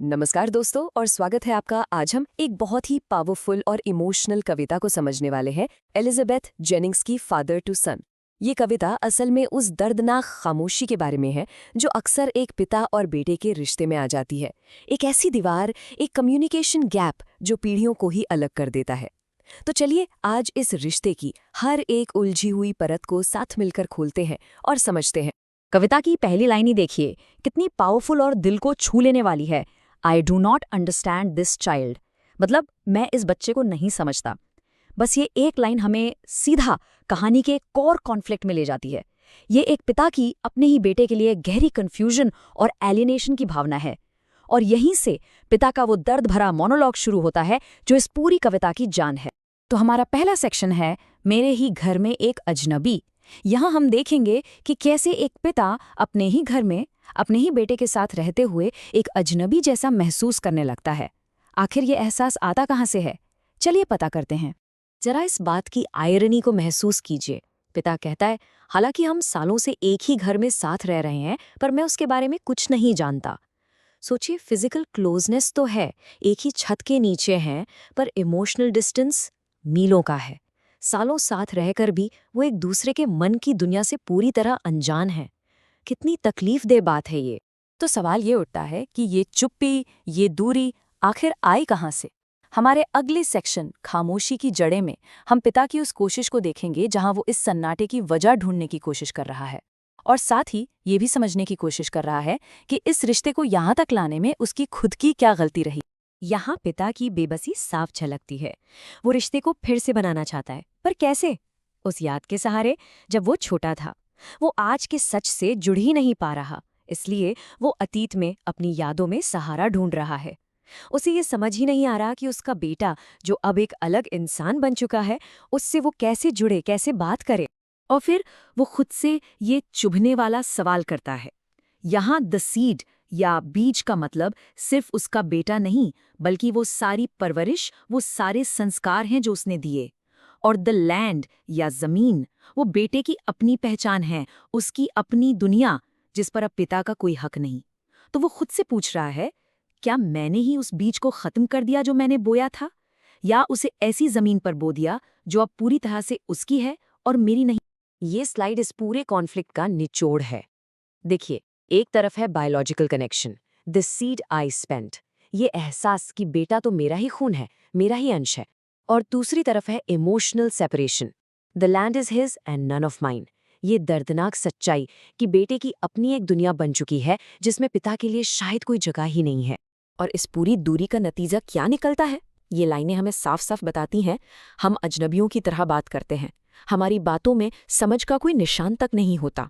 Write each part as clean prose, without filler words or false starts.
नमस्कार दोस्तों और स्वागत है आपका। आज हम एक बहुत ही पावरफुल और इमोशनल कविता को समझने वाले हैं, एलिजाबेथ जेनिंग्स की फादर टू सन। ये कविता असल में उस दर्दनाक खामोशी के बारे में है जो अक्सर एक पिता और बेटे के रिश्ते में आ जाती है। एक ऐसी दीवार, एक कम्युनिकेशन गैप जो पीढ़ियों को ही अलग कर देता है। तो चलिए आज इस रिश्ते की हर एक उलझी हुई परत को साथ मिलकर खोलते हैं और समझते हैं। कविता की पहली लाइन ही देखिए, कितनी पावरफुल और दिल को छू लेने वाली है। I do not understand this child. मतलब मैं इस बच्चे को नहीं समझता। बस ये एक लाइन हमें सीधा कहानी के कोर कॉन्फ्लिक्ट में ले जाती है। ये एक पिता की अपने ही बेटे के लिए गहरी कंफ्यूजन और एलियनेशन की भावना है। और यहीं से पिता का वो दर्द भरा मोनोलॉग शुरू होता है जो इस पूरी कविता की जान है। तो हमारा पहला सेक्शन है, मेरे ही घर में एक अजनबी। यहाँ हम देखेंगे कि कैसे एक पिता अपने ही घर में अपने ही बेटे के साथ रहते हुए एक अजनबी जैसा महसूस करने लगता है। आखिर ये एहसास आता कहाँ से है? चलिए पता करते हैं। जरा इस बात की आयरनी को महसूस कीजिए। पिता कहता है, हालांकि हम सालों से एक ही घर में साथ रह रहे हैं, पर मैं उसके बारे में कुछ नहीं जानता। सोचिए, फिजिकल क्लोजनेस तो है, एक ही छत के नीचे हैं, पर इमोशनल डिस्टेंस मीलों का है। सालों साथ रहकर भी वो एक दूसरे के मन की दुनिया से पूरी तरह अनजान है। कितनी तकलीफदेह बात है ये। तो सवाल ये उठता है कि ये चुप्पी, ये दूरी आखिर आई कहाँ से? हमारे अगले सेक्शन खामोशी की जड़ें में हम पिता की उस कोशिश को देखेंगे जहां वो इस सन्नाटे की वजह ढूंढने की कोशिश कर रहा है, और साथ ही ये भी समझने की कोशिश कर रहा है कि इस रिश्ते को यहां तक लाने में उसकी खुद की क्या गलती रही। यहाँ पिता की बेबसी साफ झलकती है। वो रिश्ते को फिर से बनाना चाहता है, पर कैसे? उस याद के सहारे जब वो छोटा था। वो आज के सच से जुड़ ही नहीं पा रहा, इसलिए वो अतीत में अपनी यादों में सहारा ढूंढ रहा है। उसे ये समझ ही नहीं आ रहा कि उसका बेटा, जो अब एक अलग इंसान बन चुका है, उससे वो कैसे जुड़े, कैसे बात करे। और फिर वो खुद से ये चुभने वाला सवाल करता है। यहाँ द सीड या बीज का मतलब सिर्फ उसका बेटा नहीं, बल्कि वो सारी परवरिश, वो सारे संस्कार हैं जो उसने दिए। और द लैंड या जमीन, वो बेटे की अपनी पहचान है, उसकी अपनी दुनिया, जिस पर अब पिता का कोई हक नहीं। तो वो खुद से पूछ रहा है, क्या मैंने ही उस बीज को खत्म कर दिया जो मैंने बोया था, या उसे ऐसी जमीन पर बो दिया जो अब पूरी तरह से उसकी है और मेरी नहीं? ये स्लाइड इस पूरे कॉन्फ्लिक्ट का निचोड़ है। देखिए, एक तरफ है biological connection, the seed I spent, ये एहसास कि बेटा तो मेरा ही खून है, मेरा ही अंश है। और दूसरी तरफ है emotional separation, the land is his and none of mine, ये दर्दनाक सच्चाई कि बेटे की अपनी एक दुनिया बन चुकी है जिसमें पिता के लिए शायद कोई जगह ही नहीं है। और इस पूरी दूरी का नतीजा क्या निकलता है? ये लाइनें हमें साफ साफ बताती हैं, हम अजनबियों की तरह बात करते हैं, हमारी बातों में समझ का कोई निशान तक नहीं होता।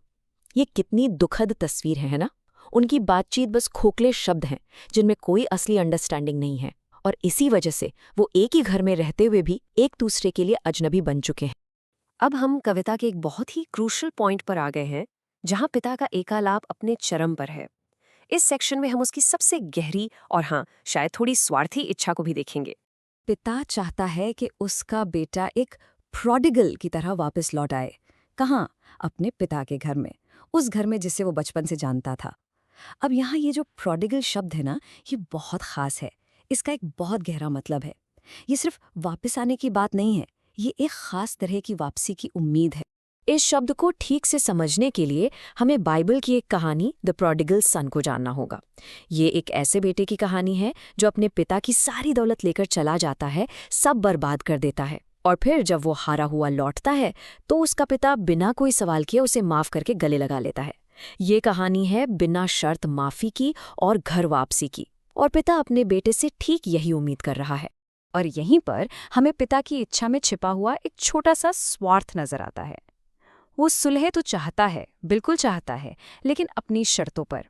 ये कितनी दुखद तस्वीर है ना? उनकी बातचीत बस खोखले शब्द हैं जिनमें कोई असली अंडरस्टैंडिंग नहीं है, और इसी वजह से वो एक ही घर में रहते हुए भी एक दूसरे के लिए अजनबी बन चुके हैं। अब हम कविता के एक बहुत ही क्रूशल पॉइंट पर आ गए हैं, जहां पिता का एकालाप अपने चरम पर है। इस सेक्शन में हम उसकी सबसे गहरी और हाँ, शायद थोड़ी स्वार्थी इच्छा को भी देखेंगे। पिता चाहता है कि उसका बेटा एक प्रोडिगल की तरह वापस लौट आए। कहाँ? अपने पिता के घर में, उस घर में जिसे वो बचपन से जानता था। अब यहाँ ये जो प्रोडिगल शब्द है ना, ये बहुत खास है। इसका एक बहुत गहरा मतलब है। ये सिर्फ वापस आने की बात नहीं है, ये एक खास तरह की वापसी की उम्मीद है। इस शब्द को ठीक से समझने के लिए हमें बाइबल की एक कहानी द प्रोडिगल सन को जानना होगा। ये एक ऐसे बेटे की कहानी है जो अपने पिता की सारी दौलत लेकर चला जाता है, सब बर्बाद कर देता है, और फिर जब वो हारा हुआ लौटता है तो उसका पिता बिना कोई सवाल किए उसे माफ करके गले लगा लेता है। ये कहानी है बिना शर्त माफी की और घर वापसी की, और पिता अपने बेटे से ठीक यही उम्मीद कर रहा है। और यहीं पर हमें पिता की इच्छा में छिपा हुआ एक छोटा सा स्वार्थ नजर आता है। वो सुलह तो चाहता है, बिल्कुल चाहता है, लेकिन अपनी शर्तों पर।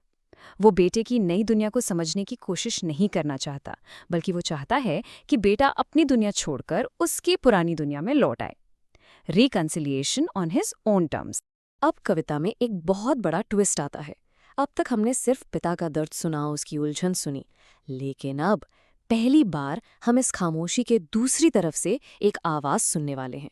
वो बेटे की नई दुनिया को समझने की कोशिश नहीं करना चाहता, बल्कि वो चाहता है कि बेटा अपनी दुनिया छोड़कर उसकी पुरानी दुनिया में लौट आए। Reconciliation on his own terms. अब कविता में एक बहुत बड़ा ट्विस्ट आता है। अब तक हमने सिर्फ पिता का दर्द सुना, उसकी उलझन सुनी, लेकिन अब पहली बार हम इस खामोशी के दूसरी तरफ से एक आवाज सुनने वाले हैं।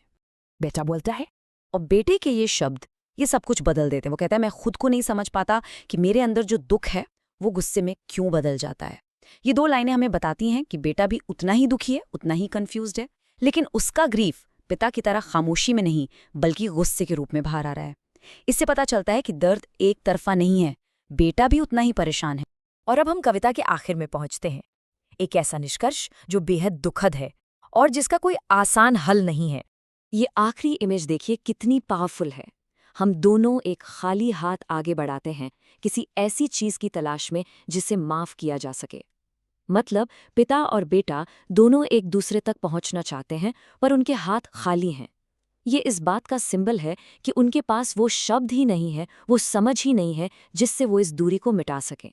बेटा बोलता है, और बेटे के ये शब्द ये सब कुछ बदल देते हैं। वो कहता है, मैं खुद को नहीं समझ पाता कि मेरे अंदर जो दुख है वो गुस्से में क्यों बदल जाता है। ये 2 लाइनें हमें बताती हैं कि बेटा भी उतना ही दुखी है, उतना ही कंफ्यूज्ड है, लेकिन उसका ग्रीफ पिता की तरह खामोशी में नहीं बल्कि गुस्से के रूप में बाहर आ रहा है। इससे पता चलता है कि दर्द एक तरफा नहीं है, बेटा भी उतना ही परेशान है। और अब हम कविता के आखिर में पहुंचते हैं, एक ऐसा निष्कर्ष जो बेहद दुखद है और जिसका कोई आसान हल नहीं है। ये आखिरी इमेज देखिए कितनी पावरफुल है। हम दोनों एक खाली हाथ आगे बढ़ाते हैं किसी ऐसी चीज की तलाश में जिसे माफ किया जा सके। मतलब पिता और बेटा दोनों एक दूसरे तक पहुंचना चाहते हैं पर उनके हाथ खाली हैं। ये इस बात का सिंबल है कि उनके पास वो शब्द ही नहीं है, वो समझ ही नहीं है जिससे वो इस दूरी को मिटा सकें।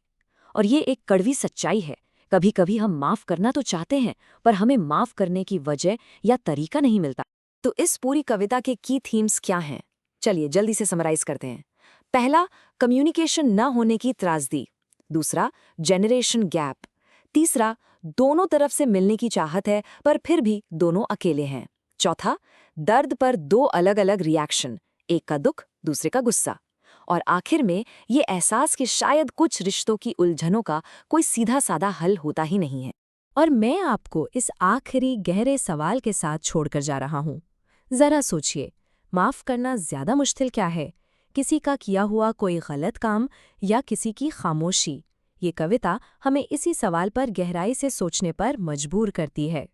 और ये एक कड़वी सच्चाई है। कभी कभी हम माफ करना तो चाहते हैं पर हमें माफ करने की वजह या तरीका नहीं मिलता। तो इस पूरी कविता के की थीम्स क्या हैं? चलिए जल्दी से समराइज करते हैं। पहला, कम्युनिकेशन न होने की त्रासदी। दूसरा, जेनरेशन गैप। तीसरा, दोनों तरफ से मिलने की चाहत है पर फिर भी दोनों अकेले हैं। चौथा, दर्द पर 2 अलग अलग रिएक्शन, एक का दुख, दूसरे का गुस्सा। और आखिर में ये एहसास कि शायद कुछ रिश्तों की उलझनों का कोई सीधा साधा हल होता ही नहीं है। और मैं आपको इस आखिरी गहरे सवाल के साथ छोड़कर जा रहा हूँ। जरा सोचिए, माफ करना ज्यादा मुश्किल क्या है? किसी का किया हुआ कोई गलत काम या किसी की खामोशी? ये कविता हमें इसी सवाल पर गहराई से सोचने पर मजबूर करती है।